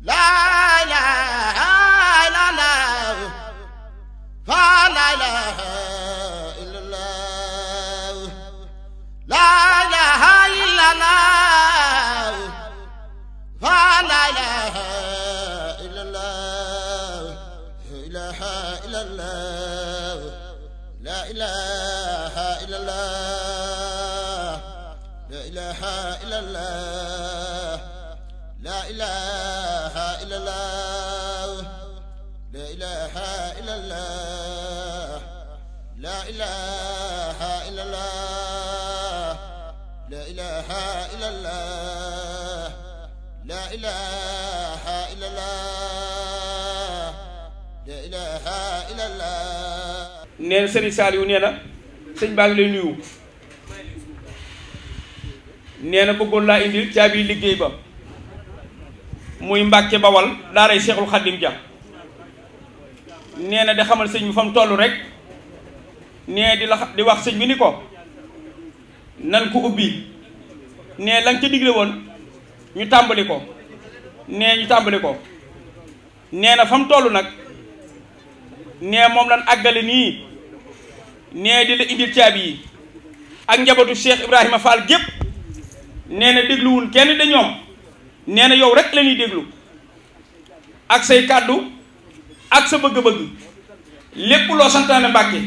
la ilaha illallah fa la ilaha illallah la ilaha illallah fa la ilaha illallah la ilaha illallah la ilaha illallah la ilaha illallah la ilaha illallah la ilaha illallah la ilaha illallah la ilaha illallah la ilaha illallah la ilaha illallah. neen Serigne Saliou nee na sëñ baa ngi lay nuyu nee na bëggoon laa indil caabi liggéey ba muy Mbàkke Bawal daaray Seexul Xaddim ja nee na di xamal sëñ bi fa mu toll rek nee di wax sëñ bi ni ko nan ko ubbi nee lañ ca digle woon ñu tàmbali ko nee ñu tàmbali ko nee na fa mu toll nag nee moom lan àggale nii nee di la indil caabi yi ak njabootu Cheikh Ibrahima Fall gépp nee na dégluwul kenn de ñoom nee na yow rek la ñuy déglu ak say kàddu ak sa bëgg-bëgg lépp loo santaane Mbàkke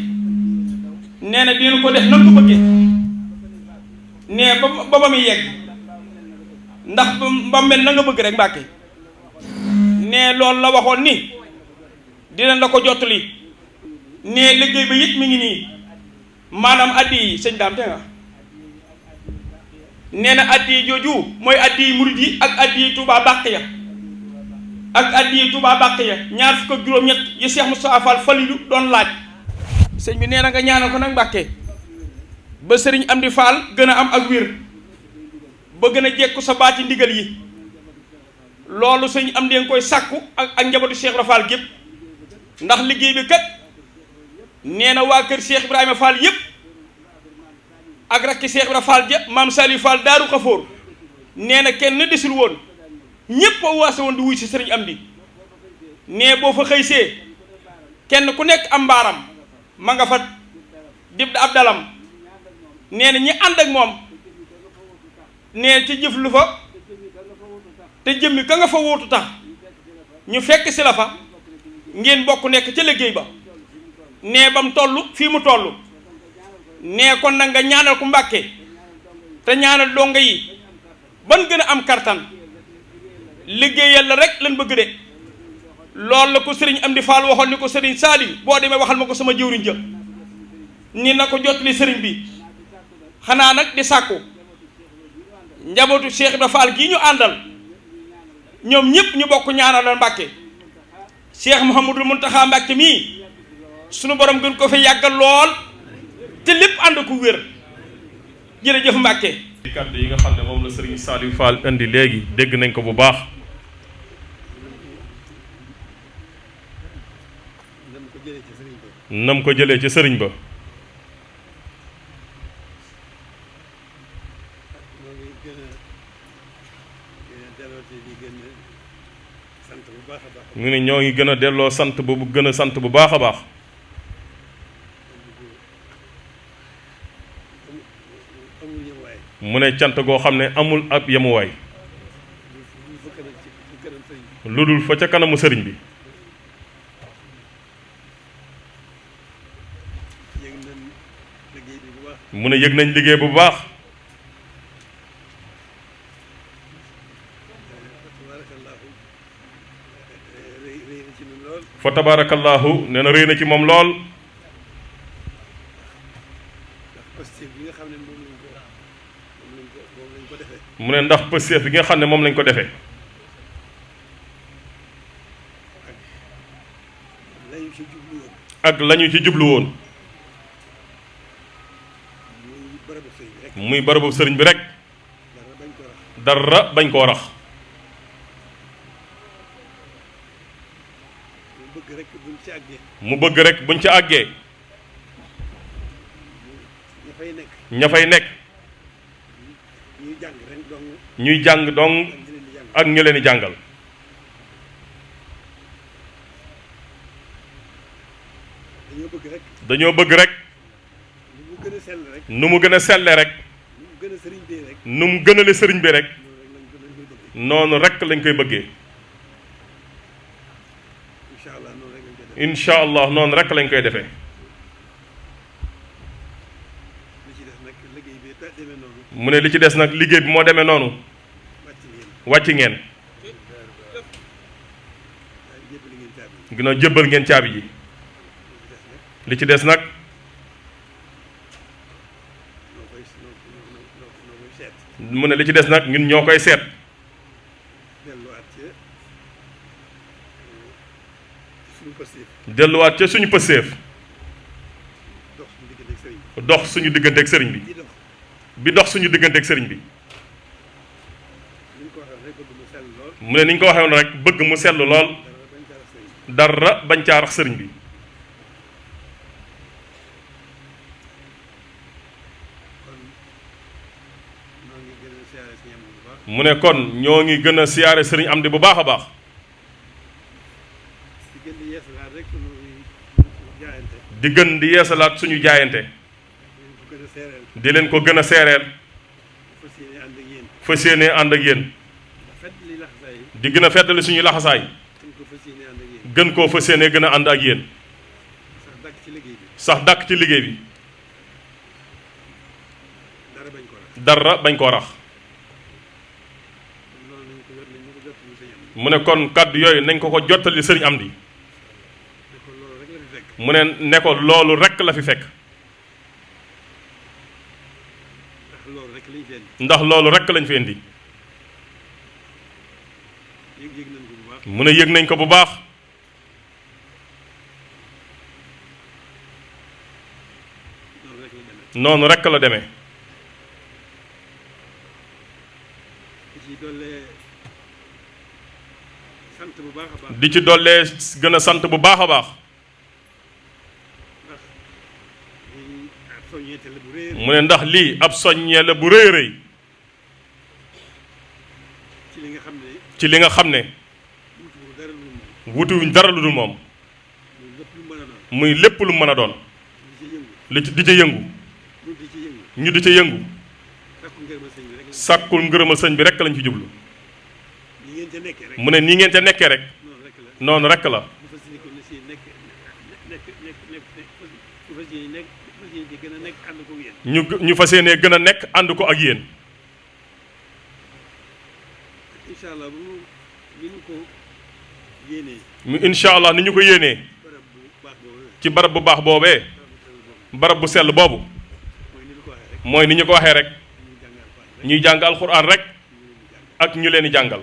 nee na dinañ ko def nan ko bëggee nee ba ba muy yegg ndax ba mel na nga bëgg rek Mbàkke nee loolu la waxoon ni dinañ la ko jottali nee liggéey ba it mi ngi nii maanaam addi yi sëñ daam te nga nee na addi yi jooju mooy addi yi murid yi ak addi yi Touba bàq ya ak addi yi Touba bàq ya ñaar fukk ak juróom-ñett yi Cheikh Moustapha Fall Falilou doon laaj sëñ bi nee na nga ñaanal ko nag Mbàkke ba sëriñ Amdi Fall gën a am ak wér ba gën a jekku sa baati ndigal yi loolu sëñ Amdi nga koy sàkku ak njabootu Cheikh Ibra Fall gépp ndax liggéey bi kat nee na waa kër Cheikh Ibrahima Fall yëpp ak rakki Cheikh Ibrahima Fall ja maam Saliou Fall Daaru Xafoor nee na kenn desul woon ñëpp a waase woon di wuy si sëriñ Amdi nee boo fa xëysee kenn ku nekk am mbaaram ma nga fa dib da ab dalam nee na ñi ànd ak moom nee ci jëf lu fa te jëmmi ka nga fa wóotu tax ñu fekk si la fa ngeen bokk nekk ca liggéey ba nee ba mu toll fii mu toll nee kon nag nga ñaanal ku Mbàkke te ñaanal donga yi ban gën a am kartan liggéeyal la rek lan bëgg de loolu la ko sëriñ Amdi Fall waxoon ni ko sëriñ Saliou boo demee waxal ma ko sama jëwriñ jë ni na ko jotli sëriñ bi xanaa nag di sàkku njabootu Cheikh Ibra Fall gii ñu àndal ñoom ñëpp ñu bokk ñaanal la Mbàkke Cheikh Mouhamadou Mountakha Mbàkke mii sunu borom gën ko fa yàggal lool te lépp ànd ko wér jërëjëf Mbàkke. kàddu yi nga xam ne moom la Serigne Saliou Fall indi léegi dégg nañ ko bu baax nam ko jëlee ci sëriñ ba mu ne ñoo ngi gën a delloo sant bu gën a sant bu baax a baax mu ne cant goo xam ne amul ab yemuwaay lu dul fa ca kanamu sëriñ bi mu ne yëg nañ liggéey bu baax fa tabaarakallaahu nee na rëy na ci moom lool mu ne ndax pësteef bi nga xam ne moom lañ ko defee ak lañu ci jublu woon muy barabu sëriñ bi rek dara bañ koo rax mu bëgg rek buñ ci àggee ña fay nekk ñuy jàng dong ak ñu leen di jàngal. dañoo bëgg rek nu mu gën a selle rek nu mu gënale sëriñ bi rek noonu rek lañ koy bëggee. incha allah noonu rek lañ koy defee. mu ne li ci des nag liggéey bi moo demee noonu wàcc ngeen ginnaaw jébbal ngeen caabi ji li ci des nag mu ne li ci des nag ñun ñoo koy seet delluwaat ca suñu pëseef dox suñu diggante ak sëriñ bi dox suñu diggante ak sëriñ bi mu ne ni ñu ko waxee woon rek bëgg mu sell lool dara bañ caa rax sëriñ bi. mu ne kon ñoo ngi gën a siyaare sëriñ Amdi bu baax a baax. di gën di yeesalaat suñu jaayante. di leen ko gën a seereel. fas yéene ànd ak yéen. di gën a feddali suñuy laxasaay. gën koo fas yéene gën a ànd ak yéen. sax dàkk ci liggéey bi. dara bañ koo rax. mu ne kon kàddu yooyu nañ ko jottali sëriñ Amdi. mu ne ko loolu rekk la fi fekk. ndax loolu rekk lañ fi indi. mu ne yëg nañ ko bu baax. noonu rekk la demee. di ci dollee gën a sant bu baax a baax. mu ne ndax lii ab soññee la bu rëy rëy. ci li nga xam ne. wutuwuñ dara lu dul moom. muy lépp lu mën a doon. li ci di ca yëngu. ñu di ca yëngu. sàkkul ngërëmal sëñ bi rekk lañ ci jublu. mu ne nii ngeen ca nekkee rek. noonu rekk la. ñu fas yéenee gën a nekk ànd ko ak yéen. mu incha allah ni ñu ko yéenee. ci barab bu baax boobee. barab bu sell boobu. mooy ni ñu ko waxee rek. ñuy jàng alxuraan rek. ak ñu leen di jàngal.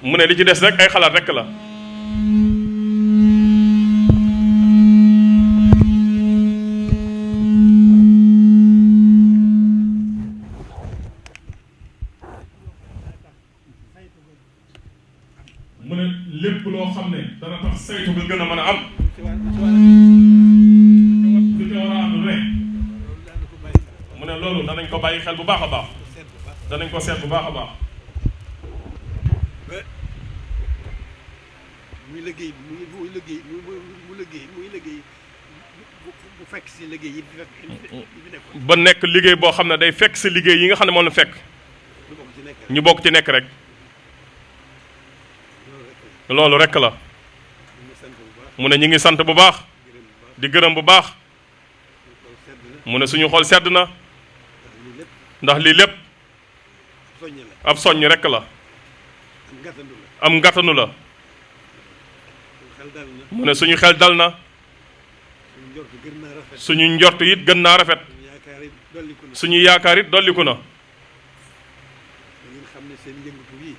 mu ne li ci des rek ay xalaat rek la. mu ne lépp loo xam ne dana tax saytu bi gën a mën a am. lu ca war a am rek. mu ne loolu danañ ko bàyyi xel bu baax a baax. danañ ko seet bu baax a baax. muy liggéey bu fekk si liggéey yi ba nekk liggéey boo xam ne day fekk si liggéey yi nga xam ne moom la fekk. ñu bokk ci nekk rek. loolu rek la. mu ne ñu ngi sant bu baax. di gërëm bu baax. mu ne suñu xol sedd na. ndax lii lépp. ab soññ rek la. am ngàttanu la. mu ne suñu xel dal na. suñu njort it gën naa rafet. suñu yaakaar it dolliku na.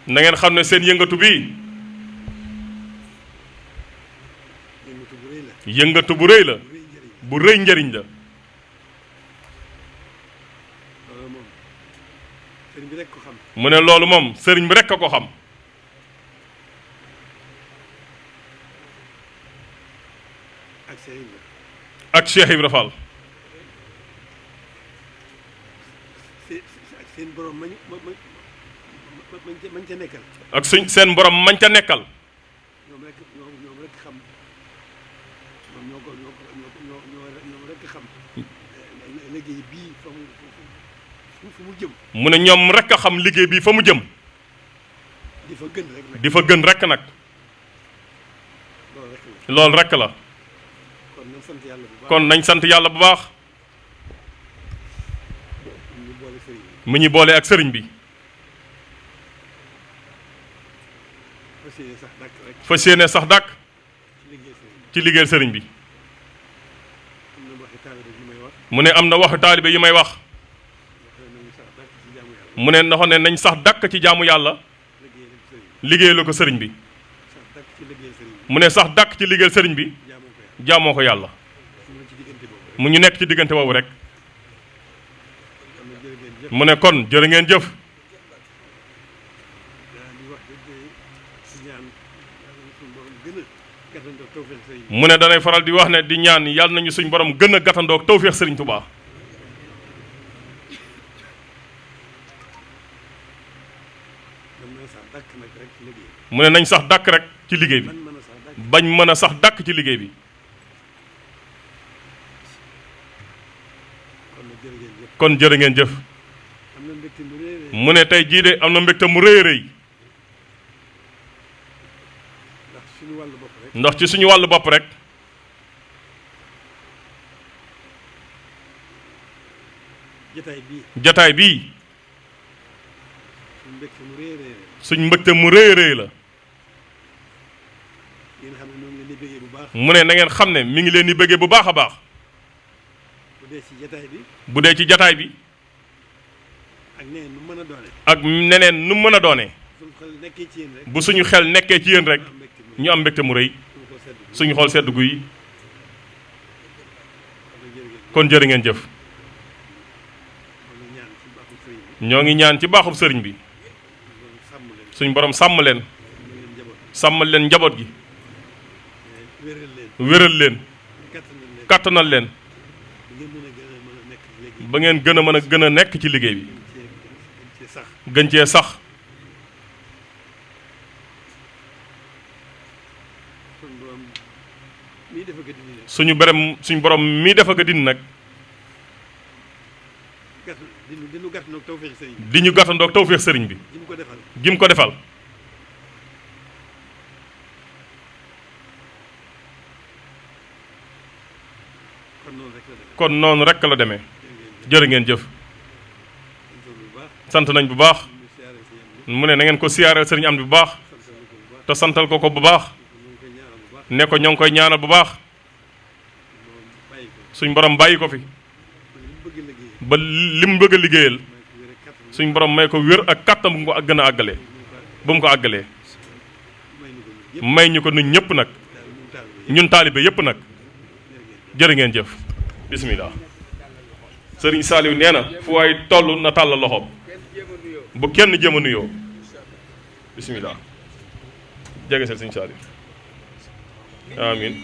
na ngeen xam ne seen yëngatu bii. yëngatu bu rëy la. bu rëy njëriñ la. mu ne loolu moom sëriñ bi rekk a ko xam. ak Cheikh Ibra Fall. seen borom mañ ca nekkal. ak seen borom mañ ca nekkal. ñoom rek xam ñoom rek xam liggéey bii fa mu jëm. mu ne ñoom rek a xam liggéey bii fa mu jëm. di fa gën rek nag. di fa gën rek nag. loolu rek la. kon nañ sant yàlla bu baax. mu ñu boole ak sëriñ bi. fas yéene sax dàkk ci liggéeyal sëriñ bi. mu ne am na waxu taalibe yi may wax. mu ne ndax ne nañ sax dàkk ci jaamu yàlla. liggéeyal ko sëriñ bi. mu ne sax dàkk ci liggéeyal sëriñ bi. jaamoo ko yàlla. mu ñu nekk ci diggante boobu rek. mu ne kon jërë ngeen jëf. mu ne danay faral di wax ne di ñaan yàlla nañu suñ borom gën a gàttandoog tawféex sëriñ Tuubaa. mu ne nañ sax dàkk rek ci liggéey bi bañ mën a sax dàkk ci liggéey bi. kon jërë ngeen jëf. mu ne tey jii de am na mbégte mu rëy a rëy. ndax ci suñu wàllu bopp rek. jataay bii. suñ mbégte mu rëy a rëy la. mu ne na ngeen xam ne mi ngi leen di bëggee bu baax a baax. bu dee ci jataay bi. ak neneen nu mën a doone. bu suñu xel nekkee ci yéen rek. ñu am mbégte mu rëy. suñu xool sedd guy. kon jërë ngeen jëf. ñoo ngi ñaan ci baaxub sëriñ bi. suñ borom sàmm leen. sàmmal leen njaboot gi. wéral leen. kàttanal leen. ba ngeen gën a nekk ci liggéey bi. gën cee sax. suñu borom mii def ak a dindi nag. di ñu gàttandoog tawféex sëriñ bi. jim ko defal. kon noonu rek la demee. jërë ngeen jëf. sant nañ bu baax. mu ne na ngeen ko siyaareel sëriñ am bu baax. te santal ko bu baax. ne ko ñoo ngi koy ñaanal bu baax. suñ borom bàyyi ko fi. ba li mu bëgg a liggéeyal. suñ borom may ko wér ak kàttan bu mu ko gën a àggalee. ba mu ko àggalee. may ñu ko ñun ñëpp nag. ñun taalibe yëpp nag. jërë ngeen jëf. bismillah. sëriñ Saliou nee na fu waay toll na tàll loxoom. bu kenn jéem a nuyoo. bismillah. jege seen sëriñ Saliou. amiin.